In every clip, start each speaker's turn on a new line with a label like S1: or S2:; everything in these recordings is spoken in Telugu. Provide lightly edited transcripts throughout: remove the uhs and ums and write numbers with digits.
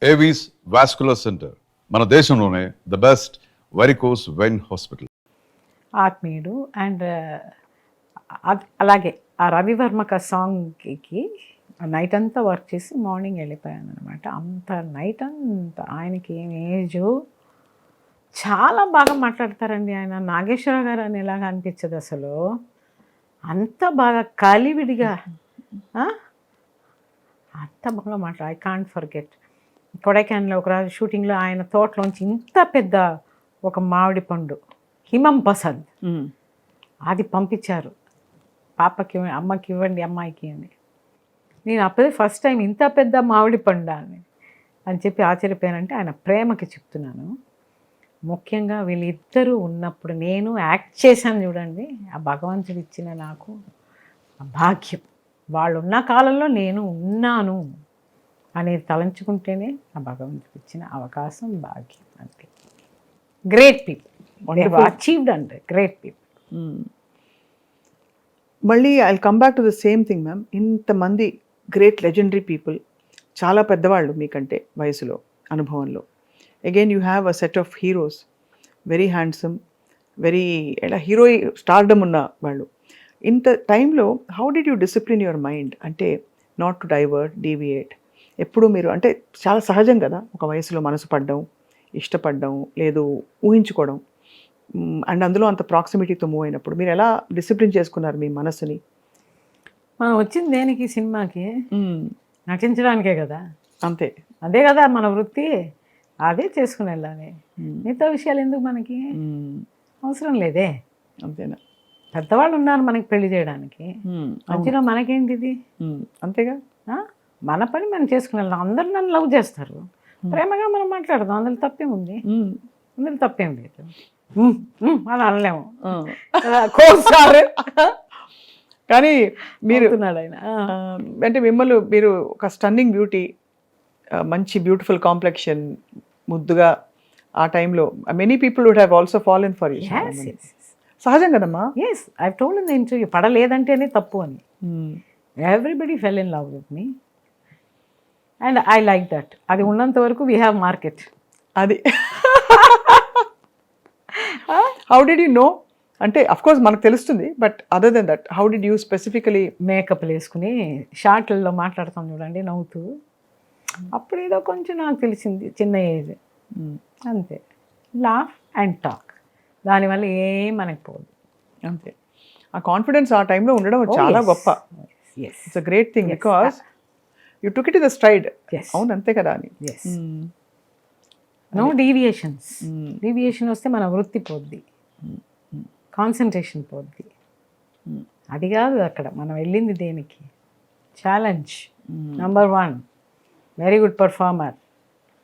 S1: ఏవీస్ వాస్కులర్ సెంటర్, మన దేశంలోనే the best varicose vein hospital.
S2: ఆత్మీయుడు అండ్ అలాగే ఆ రవివర్మక సాంగ్కి నైట్ అంతా వర్క్ చేసి మార్నింగ్ వెళ్ళిపోయాను అనమాట. అంత నైట్ అంతా ఆయనకి ఏం ఏజ్, చాలా బాగా మాట్లాడతారండి ఆయన. నాగేశ్వరరావు గారు అని ఎలాగ అనిపించదు అసలు, అంత బాగా కలివిడిగా అంత బాగా మాట్లాడు. I can't forget. కొడైకెనాల్లో ఒక రోజు షూటింగ్లో ఆయన తోటలోంచి ఇంత పెద్ద ఒక మామిడి పండు హిమం పసంద్ అది పంపించారు, పాపకి అమ్మకి ఇవ్వండి అమ్మాయికి అని. నేను అప్పుడే ఫస్ట్ టైం ఇంత పెద్ద మామిడి పండు అని చెప్పి ఆశ్చర్యపోయానంటే ఆయన ప్రేమకి చెప్తున్నాను. ముఖ్యంగా వీళ్ళిద్దరూ ఉన్నప్పుడు నేను యాక్ట్ చేశాను చూడండి, ఆ భగవంతుడు ఇచ్చిన నాకు ఆ భాగ్యం. వాళ్ళు ఉన్న కాలంలో నేను ఉన్నాను అనేది తలంచుకుంటేనే ఆ భగవంతుడు ఇచ్చిన అవకాశం, భాగ్యం. అంతే. Great people, achieved and great people.
S3: మళ్ళీ I come back to the same thing ma'am. ఇంతమంది గ్రేట్ లెజెండరీ పీపుల్, చాలా పెద్దవాళ్ళు మీకంటే వయసులో, అనుభవంలో. Again you have a set of heroes, very handsome, very ఎలా హీరో స్టార్డమ్ ఉన్న వాళ్ళు. ఇంత టైంలో how did you discipline your mind? అంటే నాట్ టు డైవర్ట్, డీవియేట్. ఎప్పుడు మీరు అంటే చాలా సహజం కదా ఒక వయసులో మనసు పడడం, ఇష్టపడడం, లేదు ఊహించుకోవడం, అండ్ అందులో అంత ప్రాక్సిమిటీతో మూవ్ అయినప్పుడు మీరు ఎలా డిసిప్లిన్ చేసుకున్నారు మీ మనసుని?
S2: మనం వచ్చింది దేనికి? సినిమాకి నటించడానికే కదా.
S3: అంతే,
S2: అదే కదా మన వృత్తి, అదే చేసుకుని వెళ్ళాలి. మిగతా విషయాలు ఎందుకు మనకి? అవసరం లేదే.
S3: అంతేనా?
S2: పెద్దవాళ్ళు ఉన్నారు మనకి పెళ్లి చేయడానికి, మధ్యలో మనకేంటిది?
S3: అంతేగా.
S2: మన పని మనం చేసుకుని వెళ్దాం. అందరూ నన్ను లవ్ చేస్తారు, ప్రేమగా మనం మాట్లాడదాం, అందులో తప్పేముంది? అందులో తప్పేం లేదు. అని అనలేము
S3: కానీ మీరు
S2: ఆయన
S3: అంటే మిమ్మల్ని మీరు ఒక స్టన్నింగ్ బ్యూటీ, మంచి బ్యూటిఫుల్ కాంప్లెక్షన్, ముద్దుగా ఆ టైంలో many people would have also fallen for you. సహజం కదమ్మా.
S2: Yes, I told in the interview, పడలేదంటేనే తప్పు అని. Everybody fell in love with me and I like that. అది ఉన్నంత వరకు వీ హ్యావ్ మార్కెట్.
S3: అది హౌ డిడ్ యూ నో? అంటే అఫ్ కోర్స్ మనకు తెలుస్తుంది, but other than that how did you specifically?
S2: మేకప్లు వేసుకుని షార్ట్లలో మాట్లాడతాం చూడండి నవ్వుతూ, అప్పుడు ఏదో కొంచెం నాకు తెలిసింది, చిన్న ఏజ్ అంతే. లాఫ్ అండ్ టాక్, దానివల్ల ఏం మనకు పోదు.
S3: అంతే. ఆ కాన్ఫిడెన్స్ ఆ టైంలో ఉండడం చాలా గొప్ప. It's a great thing because you took it is the stride. అవును, అంతే కదా అని.
S2: No deviations. డీవియేషన్ వస్తే మన వృత్తి పోద్ది, కాన్సన్ట్రేషన్ పోద్ది. అది కాదు అక్కడ మనం వెళ్ళింది దేనికి? Challenge number 1, very good performer,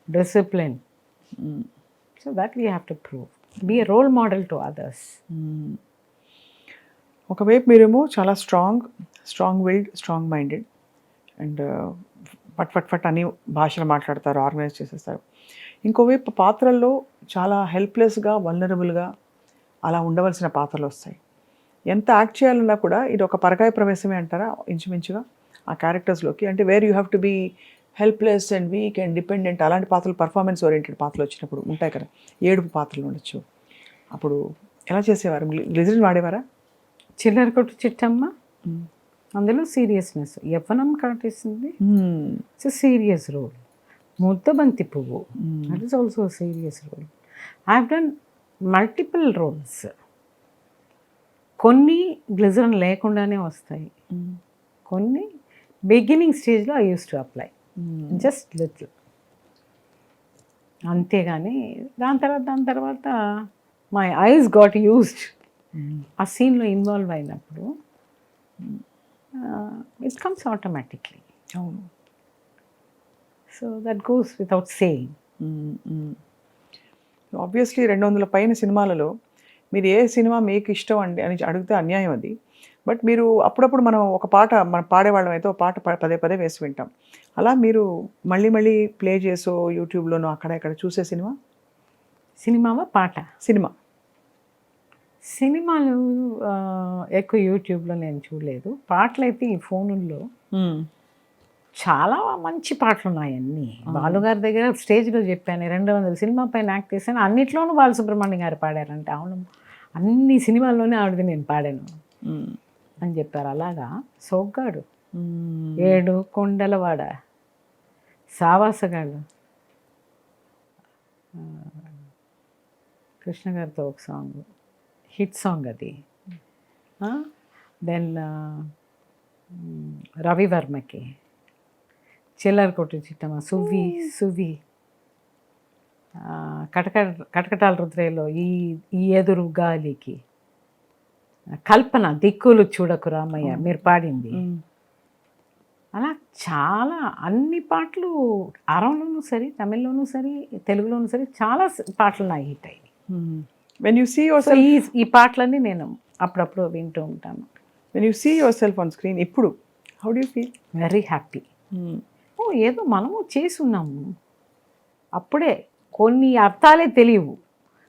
S2: discipline. So that we have to prove, be a role model to others.
S3: ఒకవైపు మీరేమో చాలా strong willed, strong minded and ఫట్ అని భాషలు మాట్లాడతారు, ఆర్గనైజ్ చేసేస్తారు. ఇంకోవైపు పాత్రల్లో చాలా హెల్ప్లెస్గా, వల్నరబుల్గా అలా ఉండవలసిన పాత్రలు వస్తాయి. ఎంత యాక్ట్ చేయాలన్నా కూడా ఇది ఒక పరకాయ ప్రవేశమే అంటారా ఇంచుమించుగా ఆ క్యారెక్టర్స్లోకి? అంటే where you have to be helpless and weak and dependent, అలాంటి పాత్రలు, పర్ఫార్మెన్స్ ఓరియంటెడ్ పాత్రలు వచ్చినప్పుడు ఉంటాయి కదా, ఏడుపు పాత్రలు ఉండొచ్చు. అప్పుడు ఎలా చేసేవారు? గ్లిజరిన్ వాడేవారా?
S2: చిల్లర కొట్టు చిట్టమ్మ, అందులో seriousness Yavvanam Katesindi, it's serious role. ముద్దబంతి పువ్వు, that is also serious role. I have done multiple roles. కొన్ని గ్లిజరిన్ లేకుండానే వస్తాయి, కొన్ని బిగినింగ్ స్టేజ్లో I use to apply just little, అంతేగాని దాని తర్వాత మై ఐస్ గాట్ యూస్డ్. ఆ సీన్లో ఇన్వాల్వ్ అయినప్పుడు ఇట్ కమ్స్ ఆటోమేటిక్లీ.
S3: అవును.
S2: So that goes without saying.
S3: Obviously 200 పైన సినిమాలలో మీరు ఏ సినిమా మీకు ఇష్టం అండి అని అడిగితే అన్యాయం అది. బట్ మీరు అప్పుడప్పుడు మనం ఒక పాట మనం పాడేవాళ్ళం అయితే ఒక పాట పదే పదే వేసి వింటాం. అలా మీరు మళ్ళీ ప్లే చేసో యూట్యూబ్లోనో అక్కడ ఇక్కడ చూసే
S2: సినిమావా పాట? సినిమాలు ఎక్కువ యూట్యూబ్లో నేను చూడలేదు. పాటలు అయితే ఈ ఫోనుల్లో చాలా మంచి పాటలు ఉన్నాయి అన్నీ. బాలుగారి దగ్గర స్టేజ్లో చెప్పాను 200 సినిమా పైన యాక్ట్ చేశాను, అన్నిట్లోనూ బాలసుబ్రహ్మణ్యం గారు పాడారంటే అవును అన్ని సినిమాల్లోనే ఆవిడది నేను పాడాను అని చెప్పారు. అలాగా సోగ్గాడు, ఏడు కొండలవాడ, సావాసగాడు, కృష్ణ గారితో ఒక సాంగ్ హిట్ సాంగ్ అది. దెన్ రవివర్మకి చిల్లర కొట్టు చిట్టమ్మ, సువ్వి, కటకటాల రుద్రేలో ఈ ఎదురు గాలికి, కల్పన దిక్కులు చూడకు రామయ్య మీరు పాడింది. అలా చాలా అన్ని పాటలు అరవలోనూ సరే, తమిళ్లోనూ సరే, తెలుగులోనూ సరే చాలా పాటలు నాకు హిట్ అయ్యాయి.
S3: When you see your
S2: so ఈ పాటలన్నీ నేను అప్పుడప్పుడు వింటూ ఉంటాను.
S3: When you see yourself on screen ఇప్పుడు how do you feel?
S2: Very happy. ఓ ఏదో మనము చేసి ఉన్నాము, అప్పుడే కొన్ని అర్థాలే తెలియవు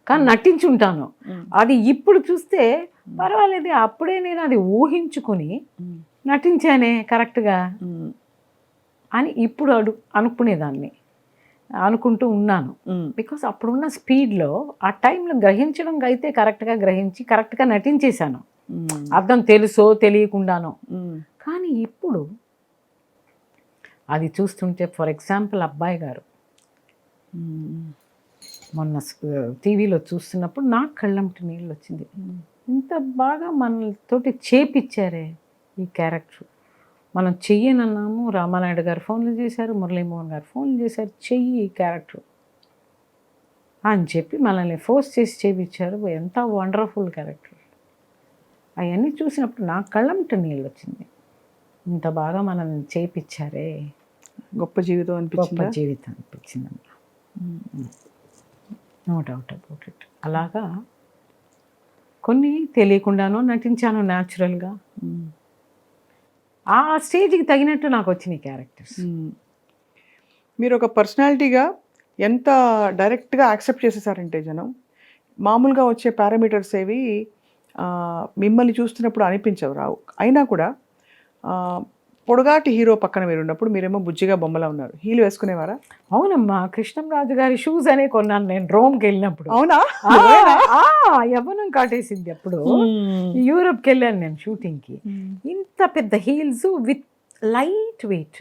S2: కానీ నటించుంటాను. అది ఇప్పుడు చూస్తే పర్వాలేదు, అప్పుడే నేను అది ఊహించుకుని నటించానే కరెక్ట్గా అని ఇప్పుడు అనుకునేదాన్ని, అనుకుంటూ ఉన్నాను. బికాస్ అప్పుడున్న స్పీడ్లో ఆ టైంలో గ్రహించడం అయితే కరెక్ట్గా గ్రహించి కరెక్ట్గా నటించేశాను, అర్థం తెలుసో తెలియకుండానో. కానీ ఇప్పుడు అది చూస్తుంటే ఫర్ ఎగ్జాంపుల్ అబ్బాయి గారు మొన్న టీవీలో చూస్తున్నప్పుడు నాకు కళ్ళంటి నీళ్ళు వచ్చింది. ఇంత బాగా మనతోటి చేపిచ్చారే ఈ క్యారెక్టర్. మనం చెయ్యనన్నాము, రామానాయుడు గారు ఫోన్లు చేశారు, మురళీమోహన్ గారు ఫోన్లు చేశారు, చెయ్యి ఈ క్యారెక్టర్ అని చెప్పి మనల్ని ఫోర్స్ చేసి చేయించారు. ఎంత వండర్ఫుల్ క్యారెక్టర్. అవన్నీ చూసినప్పుడు నాకు కళ్ళంటి నీళ్ళు వచ్చింది. ఇంత బాగా మనల్ని చేయించారే,
S3: గొప్ప జీవితం అనిపించింది.
S2: గొప్ప జీవితం అనిపించిందన్న, నో డౌట్ అబౌట్ ఇట్. అలాగా కొన్ని తెలియకుండానో నటించాను న్యాచురల్గా. ఆ స్టేజ్కి తగినట్టు నాకు వచ్చినాయి క్యారెక్టర్స్.
S3: మీరు ఒక పర్సనాలిటీగా ఎంత డైరెక్ట్గా యాక్సెప్ట్ చేసేసారంటే జనం, మామూలుగా వచ్చే పారామీటర్స్ ఏవి మిమ్మల్ని చూస్తున్నప్పుడు అనిపించవు, రావు. అయినా కూడా పొడగాటి హీరో పక్కన మీరు ఉన్నప్పుడు మీరేమో బుజ్జిగా బొమ్మలా ఉన్నారు. హీల్ వేసుకునేవారా?
S2: అవునమ్మా, కృష్ణంరాజు గారి షూస్ అనే కొన్నాను నేను రోమ్కి వెళ్ళినప్పుడు.
S3: అవునా?
S2: యవ్వనం కాటేసింది అప్పుడు. యూరోప్కి వెళ్ళాను నేను షూటింగ్కి. ఇంత పెద్ద హీల్స్ విత్ లైట్ వెయిట్.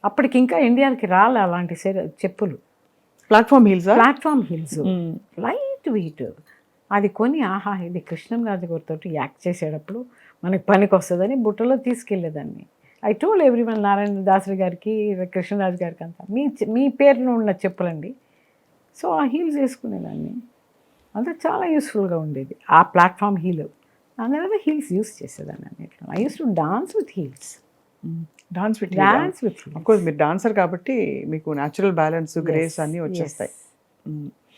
S2: అప్పటికి ఇంకా ఇండియాకి రాలే అలాంటి చెప్పులు.
S3: Platform heels.
S2: Platform heels light weight. అది కొని ఆహా ఇది కృష్ణంరాజు గారితో యాక్ట్ చేసేటప్పుడు మనకి పనికి వస్తుందని బుట్టలో తీసుకెళ్ళేదాన్ని. I told everyone, Narayana Dasari గారికి, కృష్ణరాజు గారికి అంతా మీ పేరులో ఉన్న చెప్పులండి. సో ఆ హీల్స్ వేసుకునేదాన్ని. అంతా చాలా యూస్ఫుల్గా ఉండేది ఆ ప్లాట్ఫామ్ హీల్. అందువల్ల హీల్స్ యూస్ చేసేదాన్ని అన్నిట్లో. I use to dance with heels.
S3: Dance with
S2: dance with
S3: of course మీరు డాన్సర్ కాబట్టి మీకు న్యాచురల్ బ్యాలెన్స్, గ్రేస్ అన్నీ వచ్చేస్తాయి.